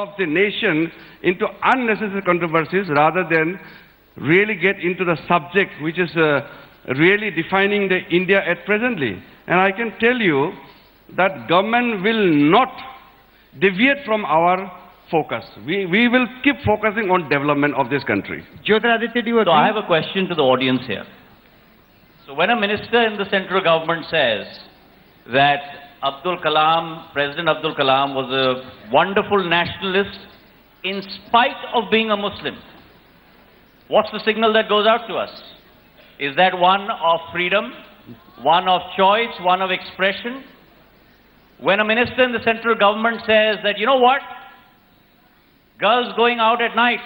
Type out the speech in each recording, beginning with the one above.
of the nation into unnecessary controversies rather than really get into the subject which is really defining the India at presently. And I can tell you that government will not deviate from our focus. We will keep focusing on development of this country. Jyotiraditya, do you agree? So I have a question to the audience here. So when a minister in the central government says that President Abdul Kalam was a wonderful nationalist in spite of being a Muslim, what's the signal that goes out to us? Is that one of freedom, one of choice, one of expression? When a minister in the central government says that, you know what, girls going out at night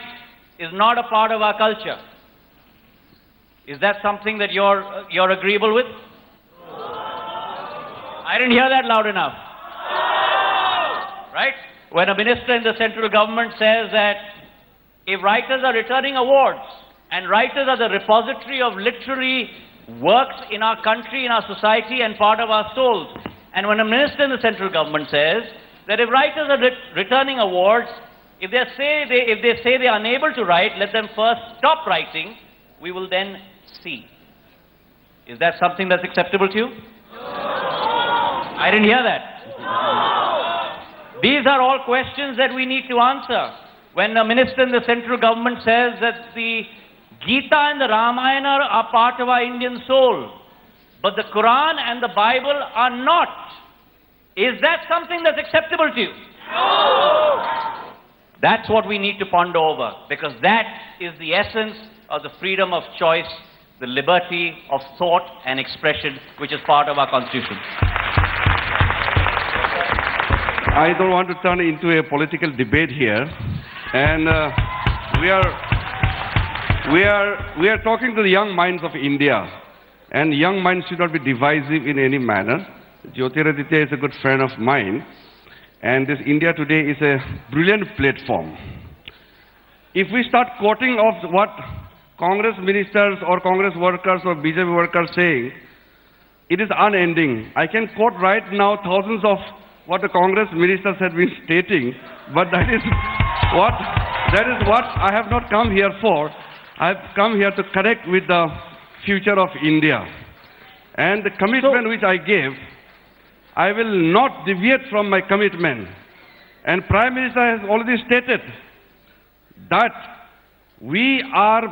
is not a part of our culture, is that something that you're agreeable with? I didn't hear that loud enough. Right? When a minister in the central government says that if writers are returning awards, and writers are the repository of literary works in our country, in our society, and part of our souls, and when a minister in the central government says that if writers are returning awards, if they say they are unable to write, let them first stop writing, we will then see. Is that something that's acceptable to you? No. I didn't hear that. No. These are all questions that we need to answer. When a minister in the central government says that the Gita and the Ramayana are part of our Indian soul, but the Quran and the Bible are not, is that something that's acceptable to you? No. That's what we need to ponder over, because that is the essence of the freedom of choice, the liberty of thought and expression, which is part of our constitution. I don't want to turn into a political debate here, and we are talking to the young minds of India, and young minds should not be divisive in any manner. Jyotiraditya is a good friend of mine, and this India Today is a brilliant platform. If we start quoting of what Congress ministers or Congress workers or BJP workers saying, it is unending. I can quote right now thousands of what the Congress ministers have been stating, but that is what I have not come here for. I have come here to connect with the future of India. And the commitment which I gave, I will not deviate from my commitment. And Prime Minister has already stated that we are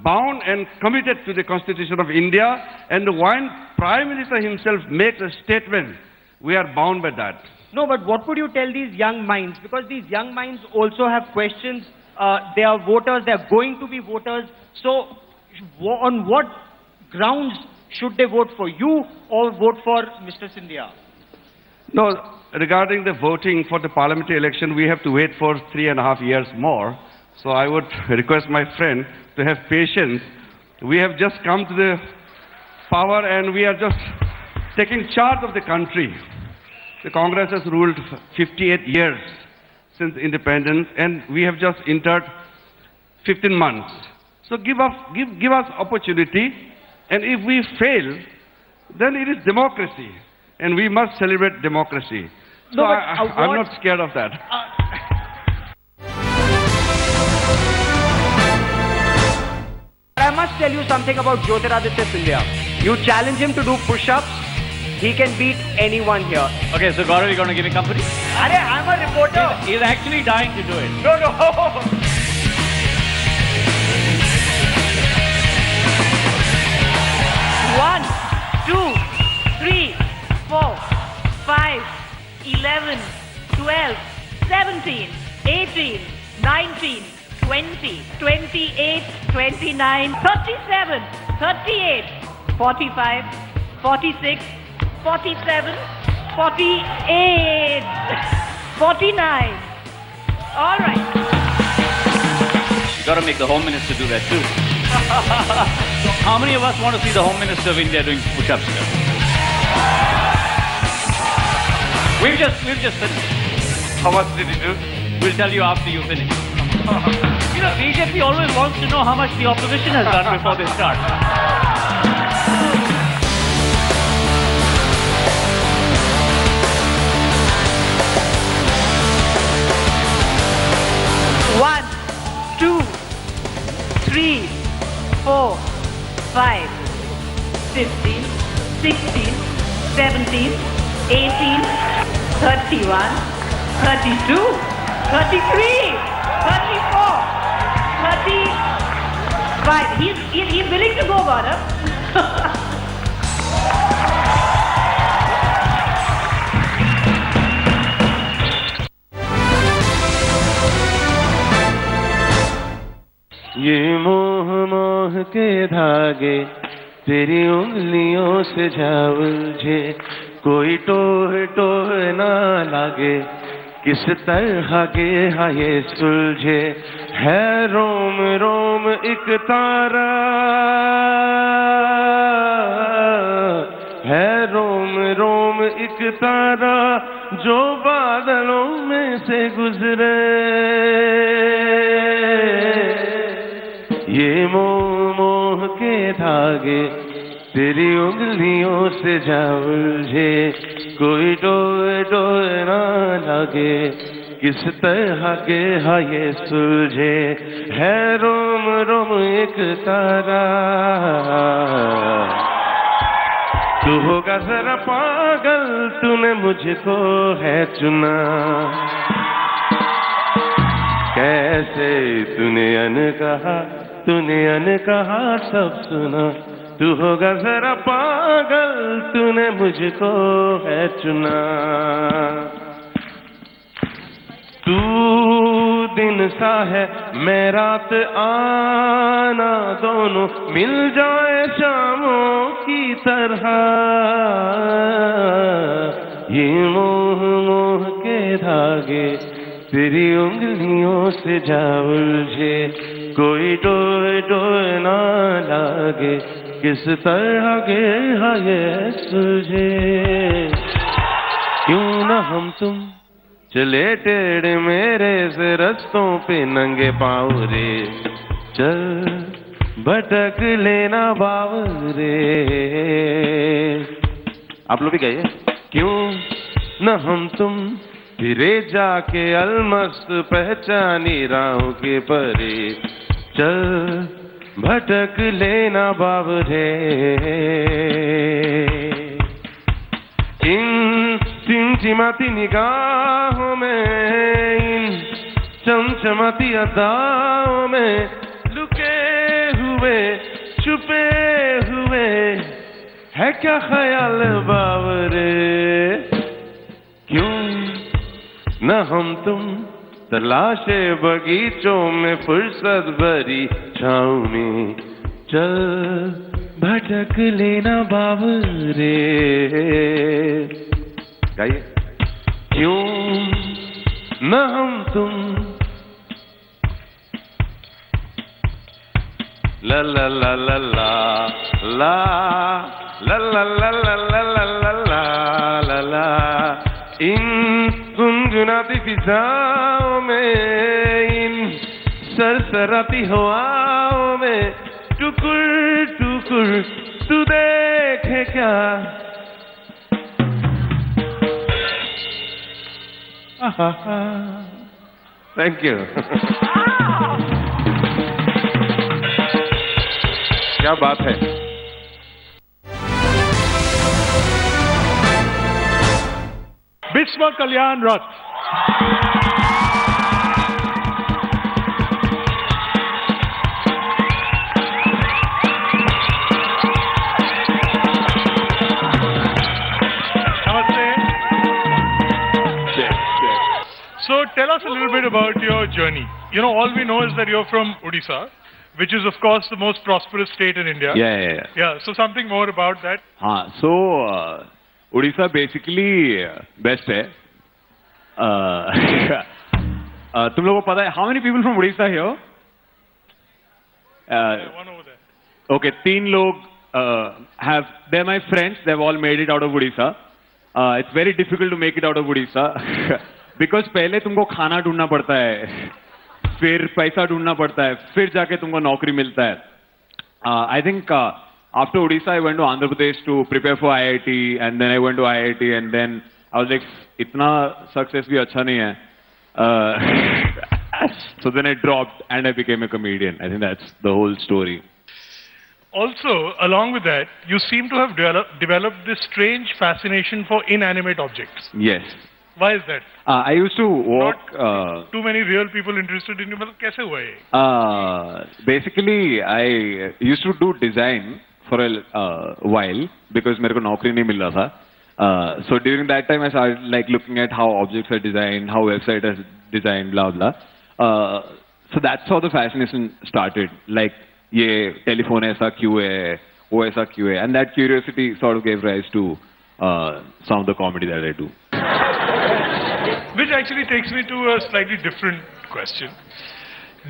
bound and committed to the Constitution of India, and when Prime Minister himself makes a statement, we are bound by that. No, but what would you tell these young minds? Because these young minds also have questions. They are voters, they are going to be voters. So, on what grounds should they vote for you or vote for Mr. Scindia? No, regarding the voting for the parliamentary election, we have to wait for 3.5 years more. So I would request my friend to have patience. We have just come to the power and we are just taking charge of the country. The Congress has ruled 58 years since independence, and we have just entered 15 months. So give us opportunity, and if we fail, then it is democracy, and we must celebrate democracy. So No, I'm not scared of that. I must tell you something about Jyotiraditya Scindia. You challenge him to do push-ups, he can beat anyone here. Okay, so Gaurav, you're going to give me company? I'm a reporter. He's actually dying to do it. No. 1, 2, 3, 4, 5, 11, 12, 17, 18, 19, 20, 28, 29, 37, 38, 45, 46, 47, 48, 49. All right. You got to make the Home Minister do that too. How many of us want to see the Home Minister of India doing push-ups here? We've just finished. How much did he do? We'll tell you after you finish. You know, BJP always wants to know how much the opposition has done before they start. 17, 18, 31, 32, 33, 34, 35. He's willing to go, Gaurav. ये मोह मोह के धागे तेरी उंगलियों से जा उलझे, कोई टोह टोह ना लागे, किस तरह के ये सुलझे, है रोम रोम एक तारा, है रोम रोम एक तारा जो बादलों में से गुजरे। ये मोह मोह के धागे तेरी उंगलियों से जा उलझे, कोई डोए डोए ना लगे, किस तरह के ये सुलझे, है रोम रोम एक तारा। तू होगा जरा पागल, तूने मुझको है चुना, कैसे तूने अनकहा सब सुना। तू होगा जरा पागल, तूने मुझको है चुना। तू दिन सा है मैं रात आना, दोनों मिल जाए शामों की तरह। ये मोह मोह के धागे तेरी उंगलियों से जा उलझे, कोई डोए डोए ना लागे, किस तरह के ये सुलझे। क्यों न हम तुम चले टेढ़े मेरे से रस्तों पे नंगे पाँव रे, चल भटक लेना बावरे। आप लोग भी कहिए, क्यों न हम तुम फिरे जाके अलमस्त पहचानी राहों के परे, चल भटक लेना बावरे। इन चिमचिमाती निगाहों में, इन चमचमाती अदाओं में, लुके हुए छुपे हुए है क्या ख्याल बावरे। क्यों न हम तुम तलाशे बगीचों में फुर्सत भरी छाँव में, चल भटक लेना बावरे। गाइए, क्यों न हम तुम ला ला ला ला ला ला ला ला ला ला ला ला ला ला, इन गुनगुनाती फिजाओं में, इन सरसराती हवाओं में, टुकुर टुकुर तू देखे क्या। Thank you. क्या बात है। विश्व कल्याण रथ। So tell us a little bit about your journey. You know, all we know is that you're from Odisha, which is of course the most prosperous state in India. Yeah. So something more about that. हाँ, so Odisha basically best है. तुम लोगों को पता है? How many people from Odisha here? One over there. Okay, 3 लोग they're my friends. They've all made it out of Odisha. It's very difficult to make it out of Odisha. Because पहले तुमको खाना ढूंढना पड़ता है, फिर पैसा ढूंढना पड़ता है, फिर जाके तुमको नौकरी मिलता है. I think after Orissa I went to Andhra Pradesh to prepare for IIT and then I went to IIT and then I was like इतना सक्सेस भी अच्छा नहीं है. So then I dropped and I became a comedian. I think that's the whole story. Also, along with that, you seem to have developed this strange fascination for inanimate objects. Yes. Why is that? I used to walk. Too many real people interested in you. मतलब कैसे हुआ ये? Basically, I used to do design for a while because मेरे को नौकरी नहीं मिल रहा था. So during that time, I started like looking at how objects are designed, how website is designed, blah blah. So that's how the fascination started. Like ये telephone ऐसा क्यों है, वो ऐसा क्यों है, and that curiosity sort of gave rise to some of the comedy that I do. Which actually takes me to a slightly different question.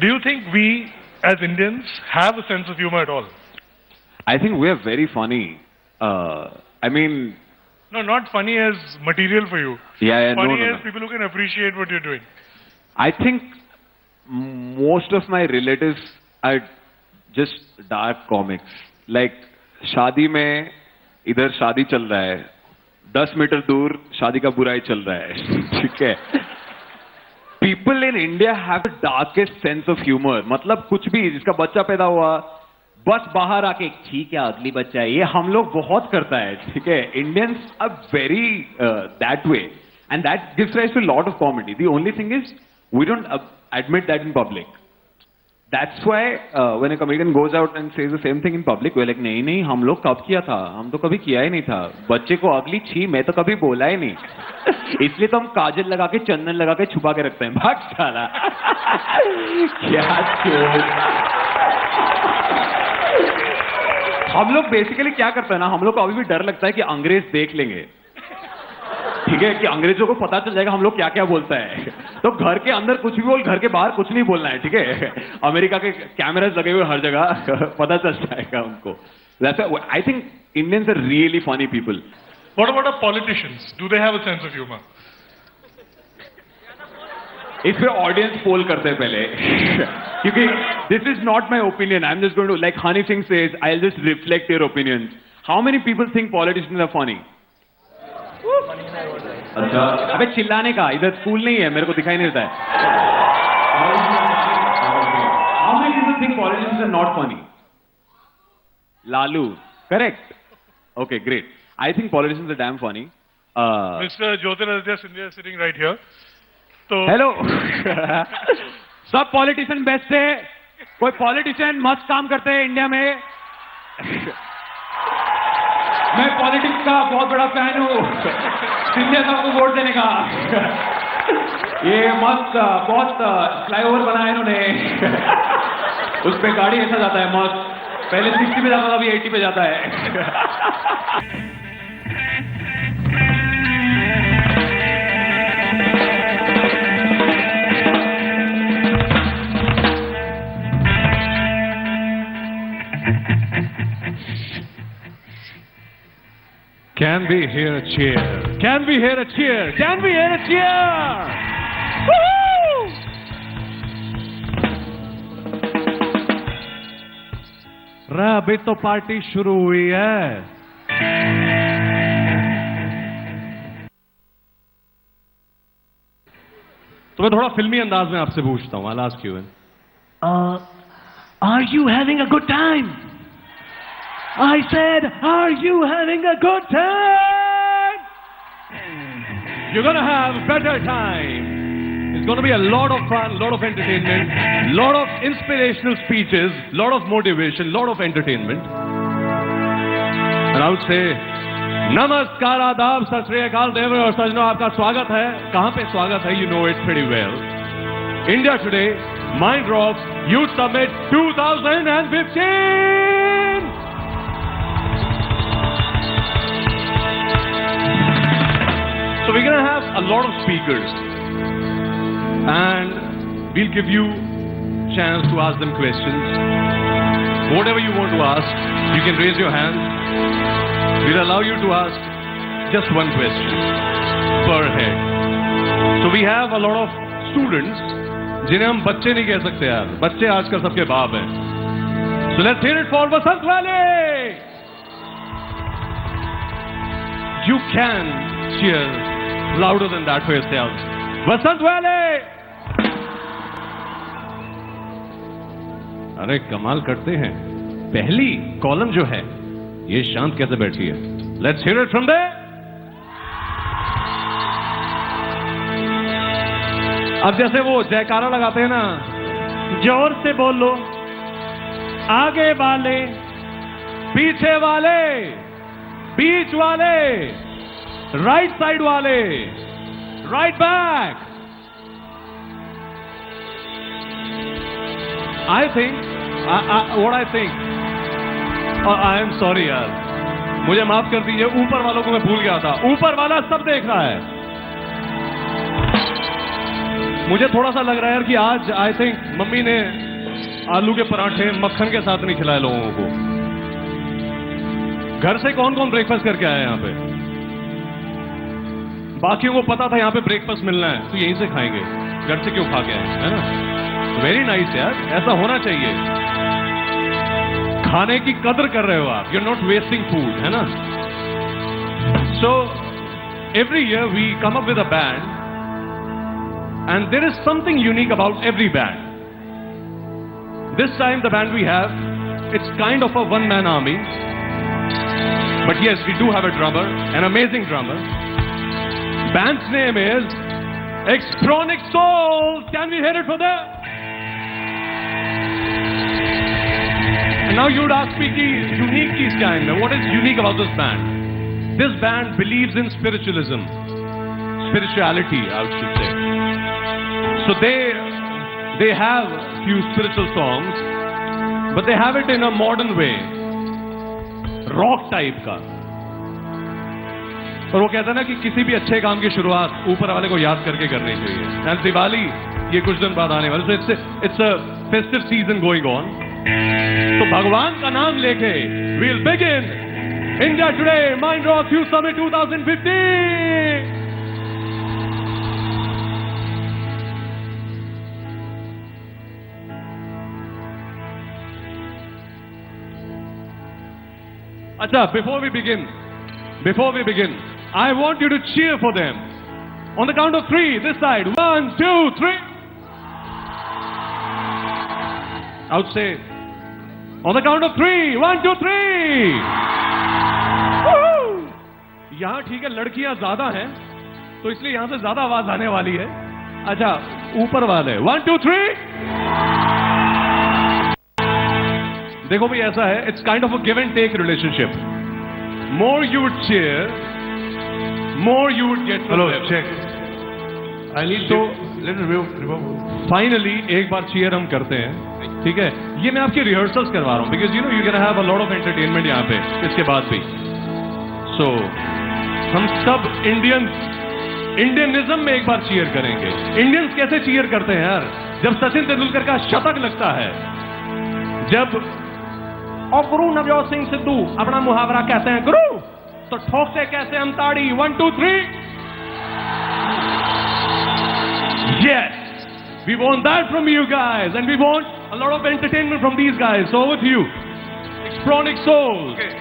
Do you think we, as Indians, have a sense of humor at all? I think we are very funny. I mean... No, not funny as material for you. Yeah, funny no. as people who can appreciate what you're doing. I think most of my relatives are just dark comics. Like, शादी में इधर शादी चल रहा है, 10 metre दूर शादी का बुराई चल रहा है, ठीक है? People in India have the darkest sense of humor. मतलब कुछ भी जिसका बच्चा पैदा हुआ, बस बाहर आके ठीक है अगली बच्चा है, ये हम लोग बहुत करता है, ठीक है? Indians are very that way, and that gives rise to a lot of comedy. The only thing is we don't admit that in public. That's why when a comedian goes out and says the same thing in public, we're like, नहीं नहीं, हम लोग कब किया था? हम तो कभी किया ही नहीं था. बच्चे को अगली छी मैं तो कभी बोला ही नहीं. इसलिए तो हम काजल लगा के चंदन लगा के छुपा के रखते हैं. भाग साला. क्या चोट. हम लोग बेसिकली क्या करते हैं ना, हम लोग को अभी भी डर लगता है कि अंग्रेज देख लेंगे, ठीक है, कि अंग्रेजों को पता चल जाएगा हम लोग क्या क्या बोलता है. तो घर के अंदर कुछ भी बोल, घर के बाहर कुछ नहीं बोलना है, ठीक है? अमेरिका के कैमरास लगे हुए हर जगह, पता चल जाएगा उनको. That's why I think Indians are really funny people. What about our politicians? Do they have a sense of humor? इस पे ऑडियंस पोल करते हैं पहले, क्योंकि this is not my opinion. I'm just going to, like Honey Singh says, I'll just reflect your opinions. How many people think politicians are funny? अच्छा, अबे चिल्लाने का, इधर स्कूल नहीं है, मेरे को दिखाई नहीं देता है. How many people think politicians are not funny? Lalu, correct. Okay, great. I think politicians are damn funny. Mr. Jyotiraditya Scindia is sitting right here. So, hello. सब पॉलिटिशियन बेस्ट है, कोई पॉलिटिशियन मस्त काम करते हैं इंडिया में. मैं politics का बहुत बड़ा फैन हूँ, सिंधिया साहब को वोट देने का. ये मस्त बहुत फ्लाईओवर बनाया इन्होंने, उस पे गाड़ी ऐसा जाता है मस्त. पहले 60 पे जाता था, अभी 80 पे जाता है. Can we hear a cheer? Can we hear a cheer? Can we hear a cheer? Woohoo! अभी तो पार्टी शुरू हुई है. तो मैं थोड़ा फिल्मी अंदाज में आपसे पूछता हूँ. I'll ask you. Are you having a good time? I said, are you having a good time? You're gonna have a better time. It's gonna be a lot of fun, lot of entertainment, lot of inspirational speeches, lot of motivation, lot of entertainment. And I would say, नमस्कार, आदाब, सत श्री अकाल, देवर और सजनों, आपका स्वागत है. कहां पे स्वागत है? You know it pretty well. India Today, Mind Drops, Youth Summit 2015. So we're going to have a lot of speakers, and we'll give you chance to ask them questions. Whatever you want to ask, you can raise your hand. We'll allow you to ask just one question per head. So we have a lot of students, जिन्हें हम बच्चे नहीं कह सकते यार. बच्चे आजकल सबके बाप हैं. So let's hear it for Vasant Valley. You can cheer louder than that for yourselves. Vasant Valley! अरे कमाल करते हैं. पहली कॉलम जो है ये शांत कैसे बैठी है? Let's hear it from there. अब जैसे वो जयकारा लगाते हैं ना, जोर से बोलो, आगे वाले, पीछे वाले, बीच वाले, राइट साइड वाले, right back. I think what I think, I am sorry यार, मुझे माफ कर दीजिए, ऊपर वालों को मैं भूल गया था। ऊपर वाला सब देख रहा है। मुझे थोड़ा सा लग रहा है यार कि आज आई थिंक मम्मी ने आलू के पराठे मक्खन के साथ नहीं खिलाए लोगों को। घर से कौन कौन ब्रेकफास्ट करके आया यहाँ पे? बाकियों को पता था यहाँ पे ब्रेकफास्ट मिलना है तो यहीं से खाएंगे, घर से क्यों खा के आए, है ना? वेरी नाइस यार, ऐसा होना चाहिए। खाने की कदर कर रहे हो आप, you are not wasting food, है ना? So every year we come up with a band and there is something unique about every band. This time the band we have, it's kind of a one-man army. But yes, we do have a drummer, an amazing drummer. Band's name is Xtronic Soul. Can we hear it for them? And now you would ask me, unique is kind. What is unique about this band? This band believes in spiritualism. Spirituality, I should say. So they have few spiritual songs, but they have it in a modern way, rock type का। और वो कहता है ना कि किसी भी अच्छे काम की शुरुआत ऊपर वाले को याद करके करनी चाहिए। एंड दिवाली ये कुछ दिन बाद आने वाले, so it's a festive season going on। तो भगवान का नाम लेके we'll begin India Today Mind Rock Youth Summit 2015। Acha, before we begin, I want you to cheer for them. On the count of 3, this side. 1, 2, 3. I would say, on the count of 3, 1, 2, 3. यहाँ ठीक है, लड़कियां ज्यादा हैं, तो इसलिए यहाँ से ज्यादा आवाज आने वाली है। अच्छा, ऊपर वाले 1, 2, 3. देखो भाई, ऐसा है, it's kind of a give and take relationship. More you would cheer, more you would get. Hello, check. I need to finally एक बार चीयर हम करते हैं, ठीक है? ये मैं आपकी रिहर्सल्स करवा रहा हूं, because you know you can have a lot of entertainment यहाँ पे इसके बाद भी। सो हम सब इंडियनिज्म में एक बार चीयर करेंगे। इंडियंस कैसे चीयर करते हैं यार? जब सचिन तेंदुलकर का शतक लगता है, जब और गुरु नवजोत सिंह सिद्धू अपना मुहावरा कहते हैं गुरु, तो ठोकते कैसे हम ताड़ी? 1, 2, 3। Yes, we want that from you guys, and we want a lot of entertainment from these guys. So over to you, Xtronic Soul. Okay.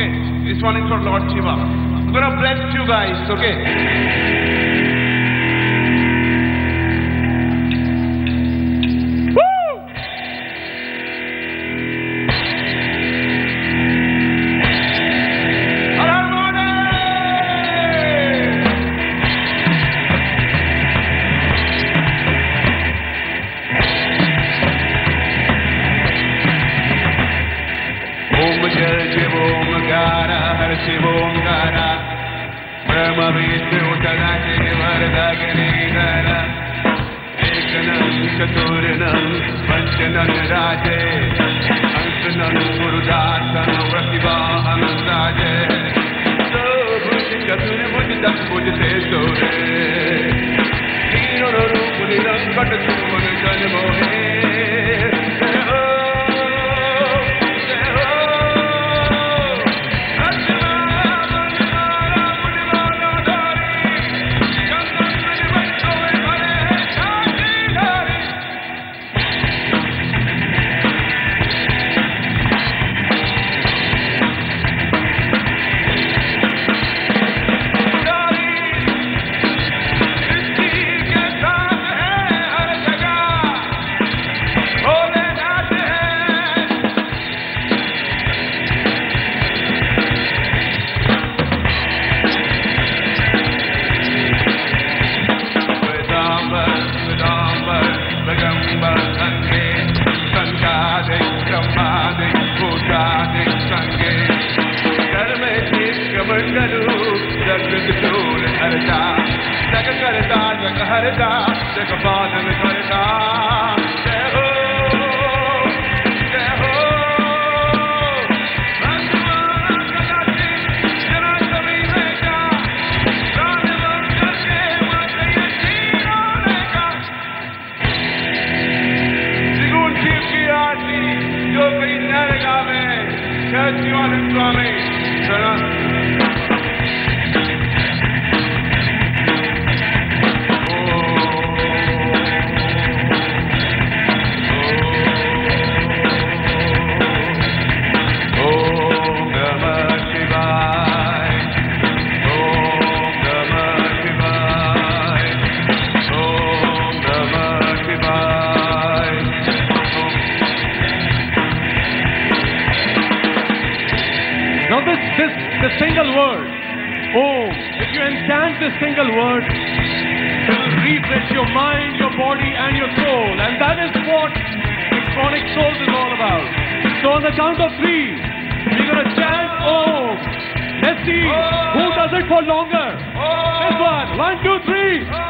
Okay, this one is for Lord Shiva. I'm gonna bless you guys, okay? Om Jal Shiv Om Gara Har Shiv Om Gara Brahma Vishnu Talate Varda Ganedara Ekanam Chaturanam Panchanan Raje Ansanam Gurudasan Vrativahan Raje So Bhuj Chatur Bhuj Das Bhuj Se Sore Hiro Rupu Niram Katasuman Janmohe The single word, Om, if you enchant this single word, it will refresh your mind, your body and your soul. And that is what Iconic Souls is all about. So on the count of 3, we're going to chant Om. Let's see who does it for longer. This one, 1, 2, 3.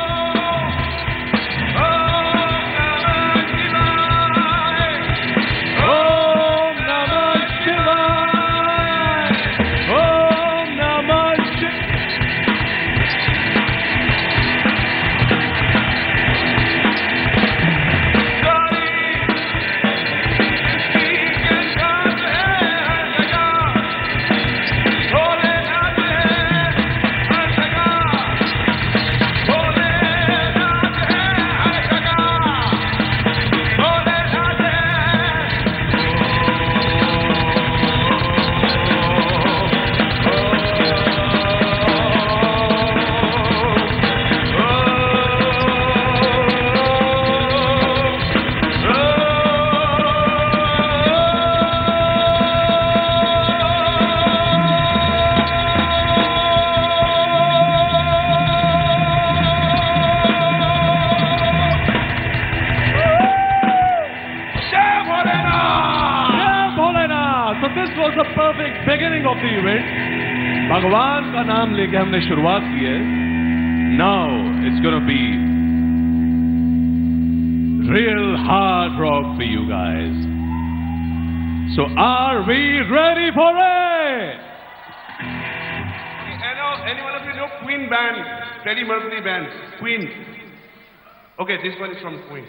The perfect beginning of the event. भगवान का नाम लेके हमने शुरुआत की है. Now it's gonna be real hard rock for you guys. So are we ready for it? Anyone of you know Queen band? Freddie Mercury band. Queen. Okay, this one is from Queen.